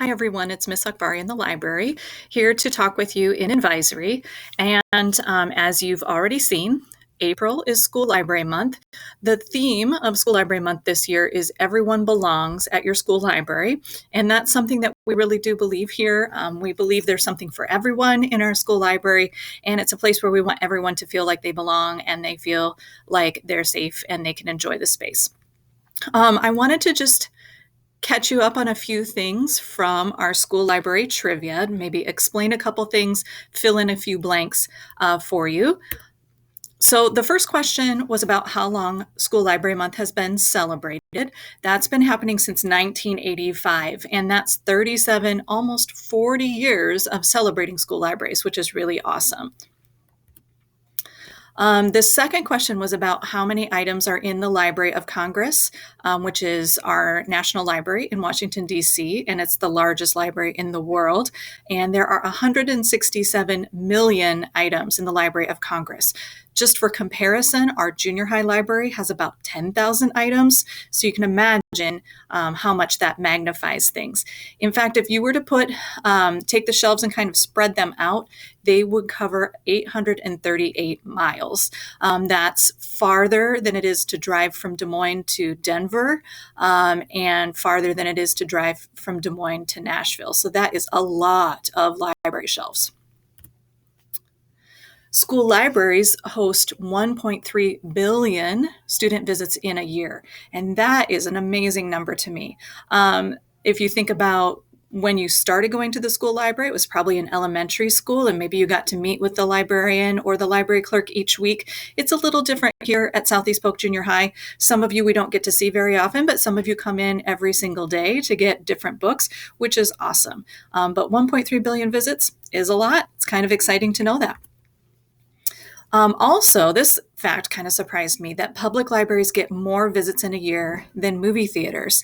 Hi, everyone. It's Miss Akbari in the library, here to talk with you in advisory. And as you've already seen, April is School Library Month. The theme of School Library Month this year is Everyone Belongs at Your School Library. And that's something that we really do believe here. We believe there's something for everyone in our school library, and it's a place where we want everyone to feel like they belong and they feel like they're safe and they can enjoy the space. I wanted to just catch you up on a few things from our school library trivia, maybe explain a couple things, fill in a few blanks for you. So the first question was about how long School Library Month has been celebrated. That's been happening since 1985, and that's 37, almost 40 years of celebrating school libraries, which is really awesome. The second question was about how many items are in the Library of Congress, which is our national library in Washington, D.C., and it's the largest library in the world. And there are 167 million items in the Library of Congress. Just for comparison, our junior high library has about 10,000 items, so you can imagine how much that magnifies things. In fact, if you were to take the shelves and kind of spread them out, they would cover 838 miles. That's farther than it is to drive from Des Moines to Denver, and farther than it is to drive from Des Moines to Nashville. So that is a lot of library shelves. School libraries host 1.3 billion student visits in a year, and that is an amazing number to me. If you think about when you started going to the school library, it was probably in elementary school, and maybe you got to meet with the librarian or the library clerk each week. It's a little different here at Southeast Polk Junior High. Some of you we don't get to see very often, but some of you come in every single day to get different books, which is awesome. But 1.3 billion visits is a lot. It's kind of exciting to know that. Also, this fact kind of surprised me that public libraries get more visits in a year than movie theaters.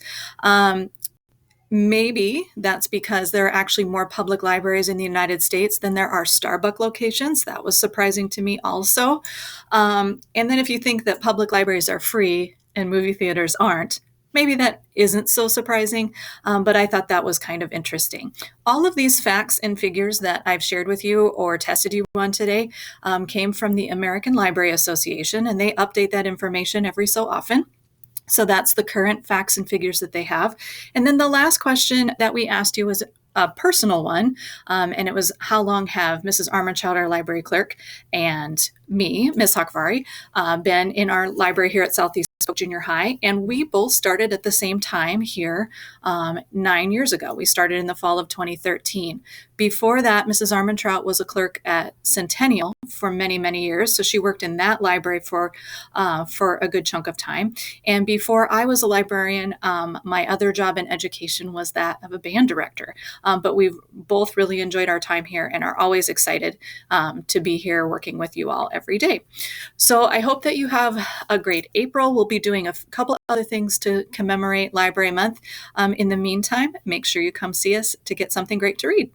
Maybe that's because there are actually more public libraries in the United States than there are Starbucks locations. That was surprising to me also. And then if you think that public libraries are free and movie theaters aren't, maybe that isn't so surprising, but I thought that was kind of interesting. All of these facts and figures that I've shared with you or tested you on today came from the American Library Association, and they update that information every so often. So that's the current facts and figures that they have. And then the last question that we asked you was a personal one, and it was how long have Mrs. Armantrout, our library clerk, and me, Miss Hakvari, been in our library here at Southeast Polk Junior High, and we both started at the same time here 9 years ago. We started in the fall of 2013. Before that, Mrs. Armantrout was a clerk at Centennial for many, many years, so she worked in that library for a good chunk of time. And before I was a librarian, my other job in education was that of a band director. But we've both really enjoyed our time here and are always excited to be here working with you all every day. So I hope that you have a great April. We'll be doing a couple other things to commemorate Library Month. In the meantime, make sure you come see us to get something great to read.